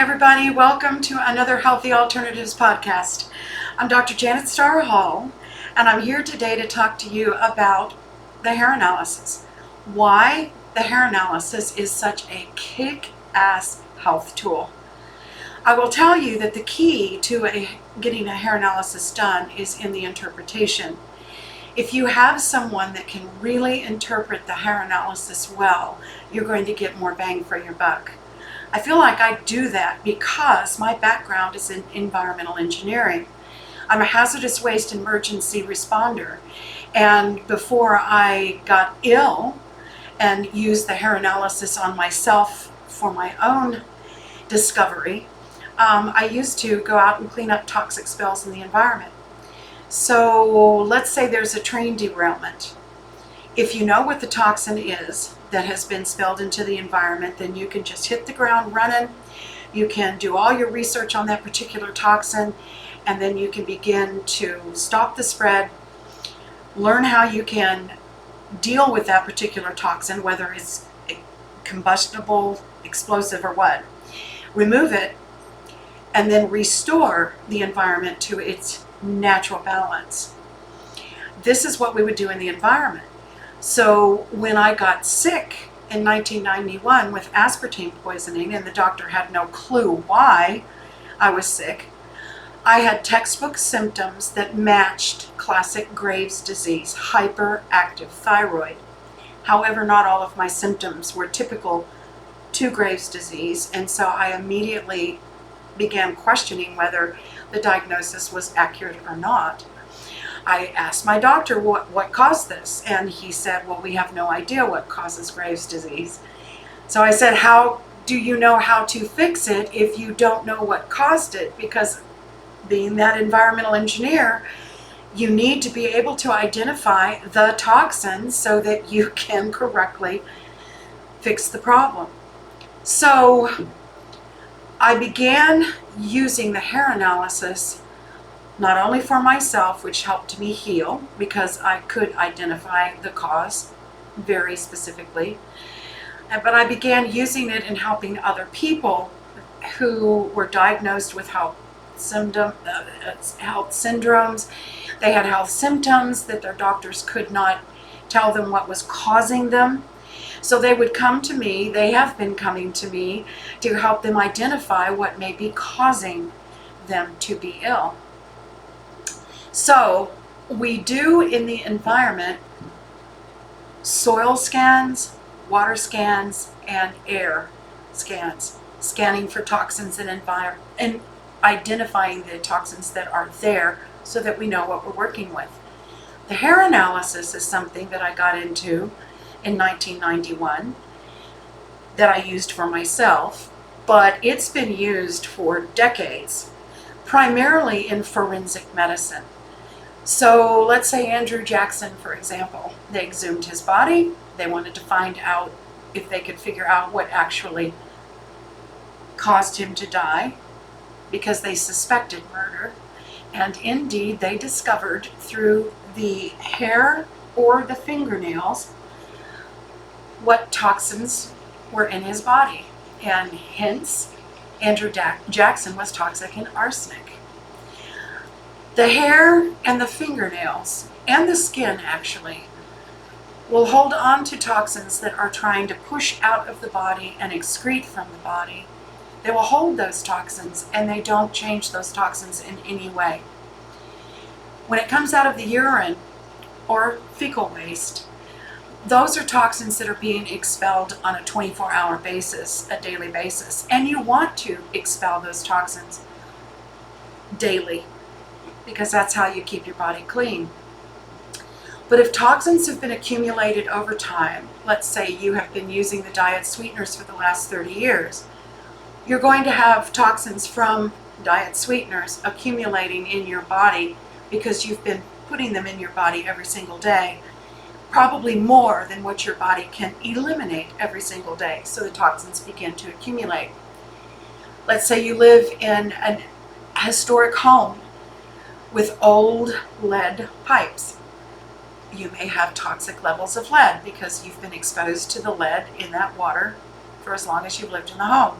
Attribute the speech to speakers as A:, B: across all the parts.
A: everybody. Welcome to another Healthy Alternatives podcast. I'm Dr. Janet Starr Hall, and I'm here today to talk to you about the hair analysis. Why the hair analysis is such a kick-ass health tool. I will tell you that the key to getting a hair analysis done is in the interpretation. If you have someone that can really interpret the hair analysis well, you're going to get more bang for your buck. I feel like I do that because my background is in environmental engineering. I'm a hazardous waste emergency responder, and before I got ill and used the hair analysis on myself for my own discovery, I used to go out and clean up toxic spills in the environment. So let's say there's a train derailment. If you know what the toxin is that has been spilled into the environment, then you can just hit the ground running. You can do all your research on that particular toxin, and then you can begin to stop the spread, learn how you can deal with that particular toxin, whether it's combustible, explosive, or what. Remove it, and then restore the environment to its natural balance. This is what we would do in the environment. So when I got sick in 1991 with aspartame poisoning, and the doctor had no clue why I was sick, I had textbook symptoms that matched classic Graves' disease, hyperactive thyroid. However, not all of my symptoms were typical to Graves' disease, and so I immediately began questioning whether the diagnosis was accurate or not. I asked my doctor what caused this, and he said, well, we have no idea what causes Graves' disease. So I said, how do you know how to fix it if you don't know what caused it? Because being that environmental engineer, you need to be able to identify the toxins so that you can correctly fix the problem. So I began using the hair analysis not only for myself, which helped me heal because I could identify the cause very specifically, but I began using it in helping other people who were diagnosed with health syndromes. They had health symptoms that their doctors could not tell them what was causing them. So they would come to me, they have been coming to me to help them identify what may be causing them to be ill. So we do in the environment soil scans, water scans, and air scans, scanning for toxins and identifying the toxins that are there so that we know what we're working with. The hair analysis is something that I got into in 1991 that I used for myself, but it's been used for decades, primarily in forensic medicine. So let's say Andrew Jackson, for example, they exhumed his body. They wanted to find out if they could figure out what actually caused him to die because they suspected murder. And indeed, they discovered through the hair or the fingernails what toxins were in his body. And hence, Andrew Jackson was toxic in arsenic. The hair and the fingernails, and the skin actually, will hold on to toxins that are trying to push out of the body and excrete from the body. They will hold those toxins, and they don't change those toxins in any way. When it comes out of the urine or fecal waste, those are toxins that are being expelled on a 24-hour basis, a daily basis. And you want to expel those toxins daily, because that's how you keep your body clean. But if toxins have been accumulated over time, let's say you have been using the diet sweeteners for the last 30 years, you're going to have toxins from diet sweeteners accumulating in your body because you've been putting them in your body every single day, probably more than what your body can eliminate every single day. So the toxins begin to accumulate. Let's say you live in a historic home with old lead pipes. You may have toxic levels of lead because you've been exposed to the lead in that water for as long as you've lived in the home.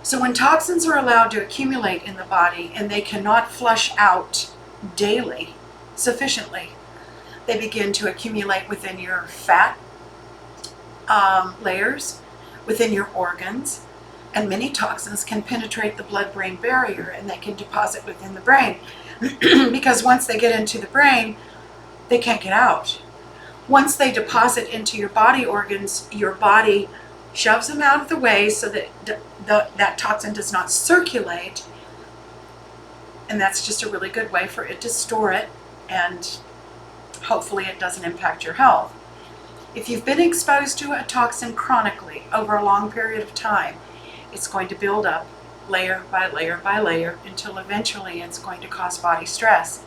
A: So when toxins are allowed to accumulate in the body and they cannot flush out daily sufficiently, they begin to accumulate within your fat layers, within your organs, and many toxins can penetrate the blood-brain barrier and they can deposit within the brain because once they get into the brain, they can't get out. Once they deposit into your body organs, your body shoves them out of the way so that that toxin does not circulate, and that's just a really good way for it to store it, and hopefully it doesn't impact your health. If you've been exposed to a toxin chronically over a long period of time, it's going to build up layer by layer by layer until eventually it's going to cause body stress.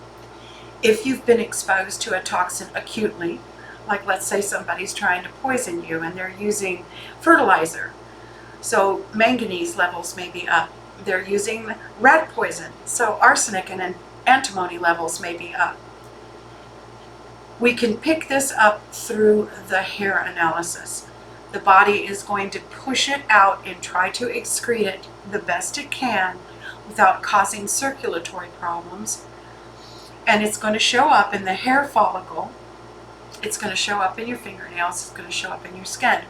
A: If you've been exposed to a toxin acutely, like let's say somebody's trying to poison you and they're using fertilizer, so manganese levels may be up. They're using rat poison, so arsenic and antimony levels may be up. We can pick this up through the hair analysis. The body is going to push it out and try to excrete it the best it can without causing circulatory problems. And it's going to show up in the hair follicle. It's going to show up in your fingernails. It's going to show up in your skin.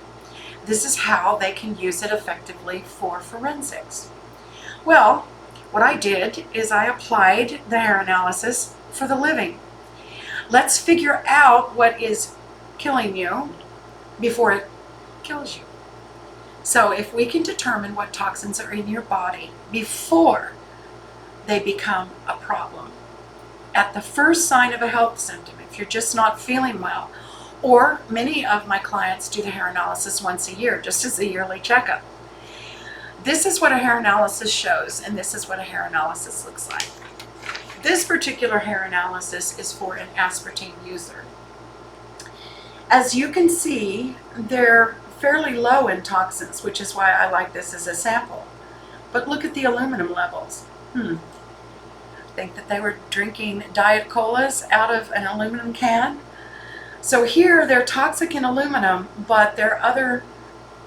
A: This is how they can use it effectively for forensics. Well, what I did is I applied the hair analysis for the living. Let's figure out what is killing you before it kills you. So if we can determine what toxins are in your body before they become a problem, at the first sign of a health symptom, if you're just not feeling well, or many of my clients do the hair analysis once a year, just as a yearly checkup. This is what a hair analysis shows, and this is what a hair analysis looks like. This particular hair analysis is for an aspartame user. As you can see, they're fairly low in toxins, which is why I like this as a sample. But look at the aluminum levels. Think that they were drinking Diet Colas out of an aluminum can? So here they're toxic in aluminum, but their other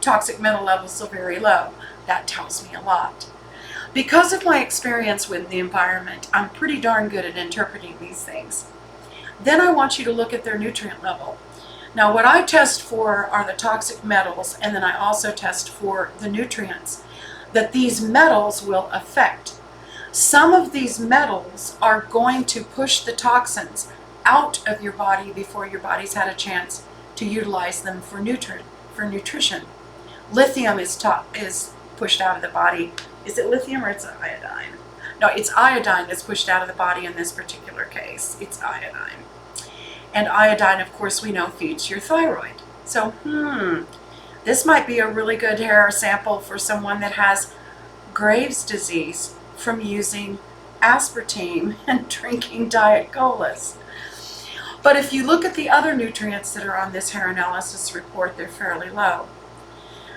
A: toxic metal levels are very low. That tells me a lot. Because of my experience with the environment, I'm pretty darn good at interpreting these things. Then I want you to look at their nutrient level. Now what I test for are the toxic metals, and then I also test for the nutrients that these metals will affect. Some of these metals are going to push the toxins out of your body before your body's had a chance to utilize them for nutrition. Lithium is pushed out of the body. Is it lithium or it's iodine? No, it's iodine that's pushed out of the body in this particular case. It's iodine. And iodine, of course, we know feeds your thyroid. So, this might be a really good hair sample for someone that has Graves' disease from using aspartame and drinking Diet Colas. But if you look at the other nutrients that are on this hair analysis report, they're fairly low,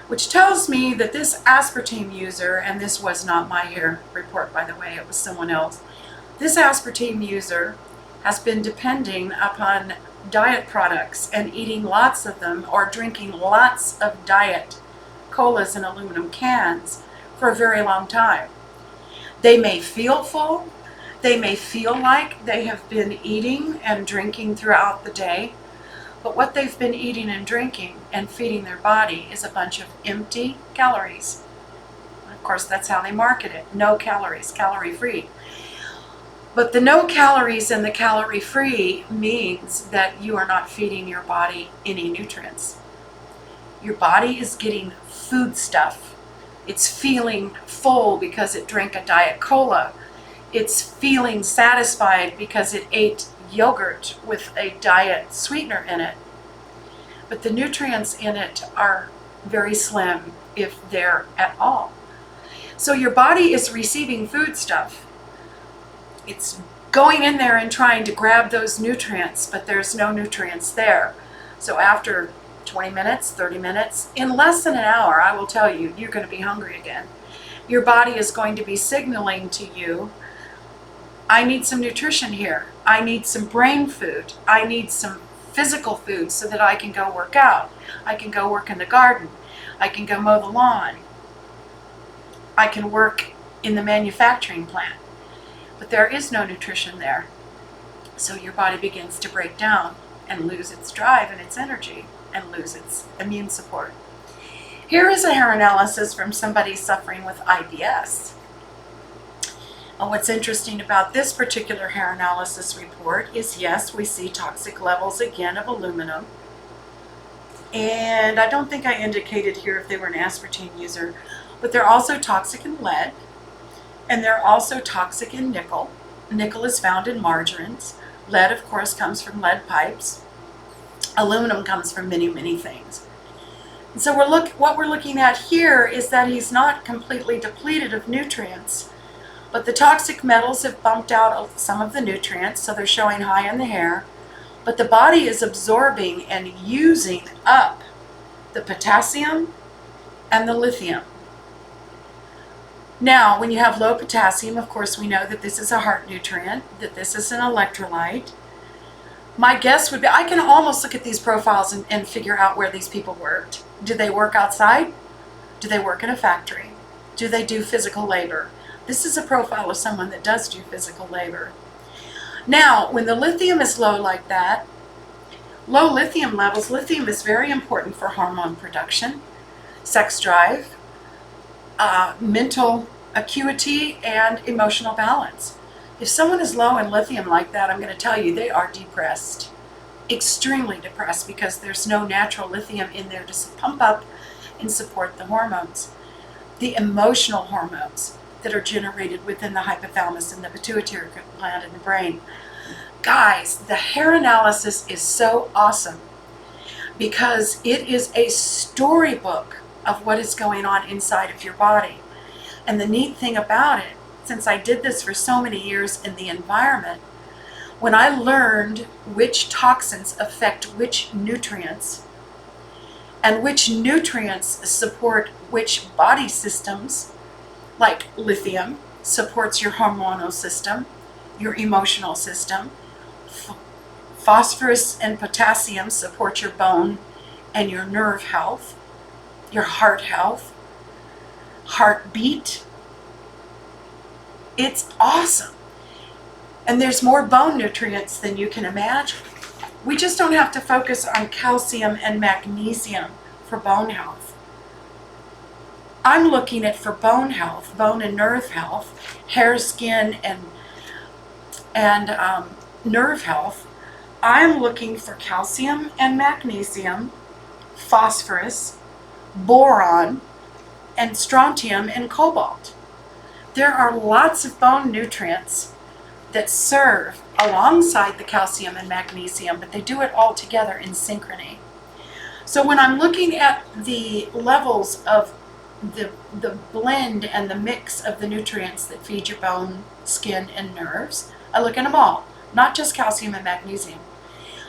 A: which tells me that this aspartame user, and this was not my hair report, by the way, it was someone else, this aspartame user has been depending upon diet products and eating lots of them or drinking lots of Diet Colas in aluminum cans for a very long time. They may feel full, they may feel like they have been eating and drinking throughout the day, but what they've been eating and drinking and feeding their body is a bunch of empty calories. Of course, that's how they market it. No calories, calorie-free. But the no calories and the calorie-free means that you are not feeding your body any nutrients. Your body is getting food stuff. It's feeling full because it drank a Diet Cola. It's feeling satisfied because it ate yogurt with a diet sweetener in it. But the nutrients in it are very slim, if they're at all. So your body is receiving food stuff. It's going in there and trying to grab those nutrients, but there's no nutrients there. So after 20 minutes, 30 minutes, in less than an hour, I will tell you, you're going to be hungry again. Your body is going to be signaling to you, I need some nutrition here. I need some brain food. I need some physical food so that I can go work out. I can go work in the garden. I can go mow the lawn. I can work in the manufacturing plant. But there is no nutrition there. So your body begins to break down and lose its drive and its energy and lose its immune support. Here is a hair analysis from somebody suffering with IBS. And what's interesting about this particular hair analysis report is, yes, we see toxic levels again of aluminum. And I don't think I indicated here if they were an aspartame user, but they're also toxic in lead, and they're also toxic in nickel. Nickel is found in margarines. Lead, of course, comes from lead pipes. Aluminum comes from many, many things. And so what we're looking at here is that he's not completely depleted of nutrients, but the toxic metals have bumped out some of the nutrients, so they're showing high in the hair. But the body is absorbing and using up the potassium and the lithium. Now, when you have low potassium, of course, we know that this is a heart nutrient, that this is an electrolyte. My guess would be, I can almost look at these profiles and figure out where these people worked. Do they work outside? Do they work in a factory? Do they do physical labor? This is a profile of someone that does do physical labor. Now, when the lithium is low like that, low lithium levels, lithium is very important for hormone production, sex drive, mental acuity, and emotional balance. If someone is low in lithium like that, I'm going to tell you they are depressed, extremely depressed, because there's no natural lithium in there to pump up and support the hormones, the emotional hormones that are generated within the hypothalamus and the pituitary gland in the brain. Guys, the hair analysis is so awesome because it is a storybook of what is going on inside of your body. And the neat thing about it, since I did this for so many years in the environment, when I learned which toxins affect which nutrients and which nutrients support which body systems, like lithium supports your hormonal system, your emotional system, phosphorus and potassium support your bone and your nerve health, your heart health, heartbeat. It's awesome. And there's more bone nutrients than you can imagine. We just don't have to focus on calcium and magnesium for bone health. I'm looking at, for bone health, bone and nerve health, hair, skin, and nerve health, I'm looking for calcium and magnesium, phosphorus, boron, and strontium and cobalt. There are lots of bone nutrients that serve alongside the calcium and magnesium, but they do it all together in synchrony. So when I'm looking at the levels of the blend and the mix of the nutrients that feed your bone, skin, and nerves, I look at them all, not just calcium and magnesium.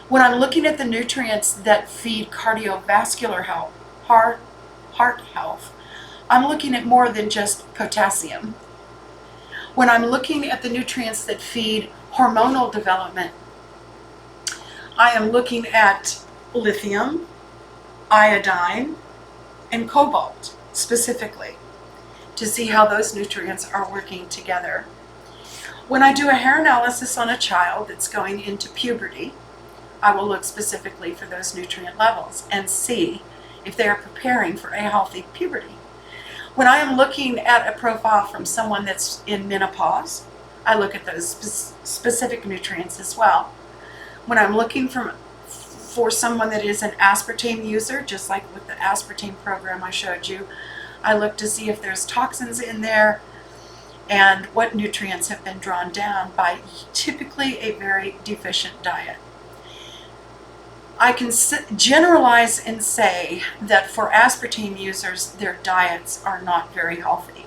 A: When I'm looking at the nutrients that feed cardiovascular health, heart health, I'm looking at more than just potassium. When I'm looking at the nutrients that feed hormonal development, I am looking at lithium, iodine, and cobalt specifically to see how those nutrients are working together. When I do a hair analysis on a child that's going into puberty, I will look specifically for those nutrient levels and see if they are preparing for a healthy puberty. When I am looking at a profile from someone that's in menopause, I look at those specific nutrients as well. When I'm looking for someone that is an aspartame user, just like with the aspartame program I showed you, I look to see if there's toxins in there and what nutrients have been drawn down by typically a very deficient diet. I can generalize and say that for aspartame users, their diets are not very healthy.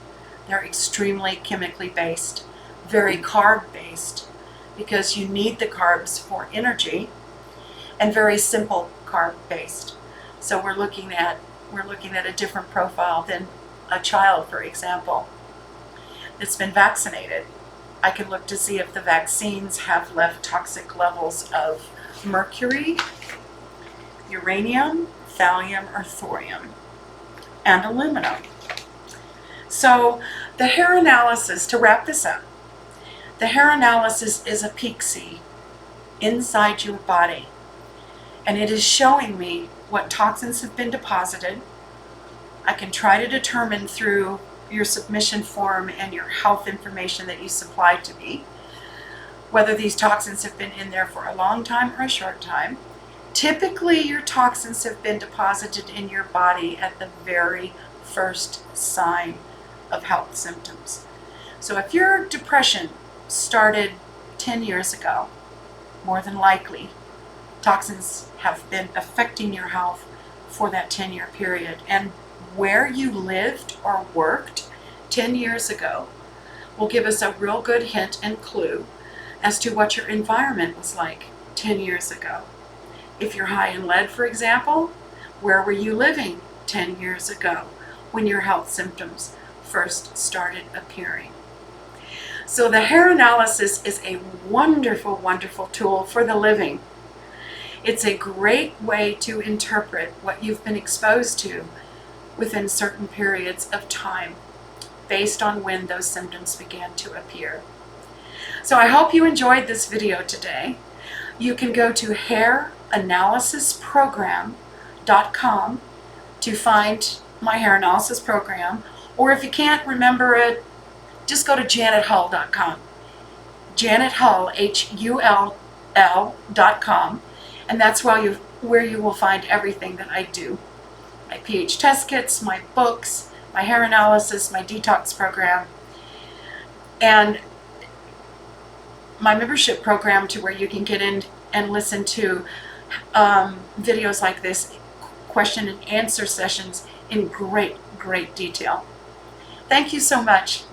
A: They're extremely chemically based, very carb based, because you need the carbs for energy, and very simple carb based. So we're looking at a different profile than a child, for example, that's been vaccinated. I can look to see if the vaccines have left toxic levels of mercury, uranium, thallium, or thorium, and aluminum. So the hair analysis, to wrap this up, the hair analysis is a peek-see inside your body. And it is showing me what toxins have been deposited. I can try to determine through your submission form and your health information that you supplied to me whether these toxins have been in there for a long time or a short time. Typically, your toxins have been deposited in your body at the very first sign of health symptoms. So if your depression started 10 years ago, more than likely, toxins have been affecting your health for that 10-year period. And where you lived or worked 10 years ago will give us a real good hint and clue as to what your environment was like 10 years ago. If you're high in lead, for example, where were you living 10 years ago when your health symptoms first started appearing? So the hair analysis is a wonderful, wonderful tool for the living. It's a great way to interpret what you've been exposed to within certain periods of time based on when those symptoms began to appear. So I hope you enjoyed this video today. You can go to hairanalysisprogram.com to find my hair analysis program, or if you can't remember it, just go to janethull.com. janethull, HULL.com, and that's where you will find everything that I do. My pH test kits, my books, my hair analysis, my detox program, and my membership program to where you can get in and listen to videos like this, question and answer sessions in great, great detail. Thank you so much.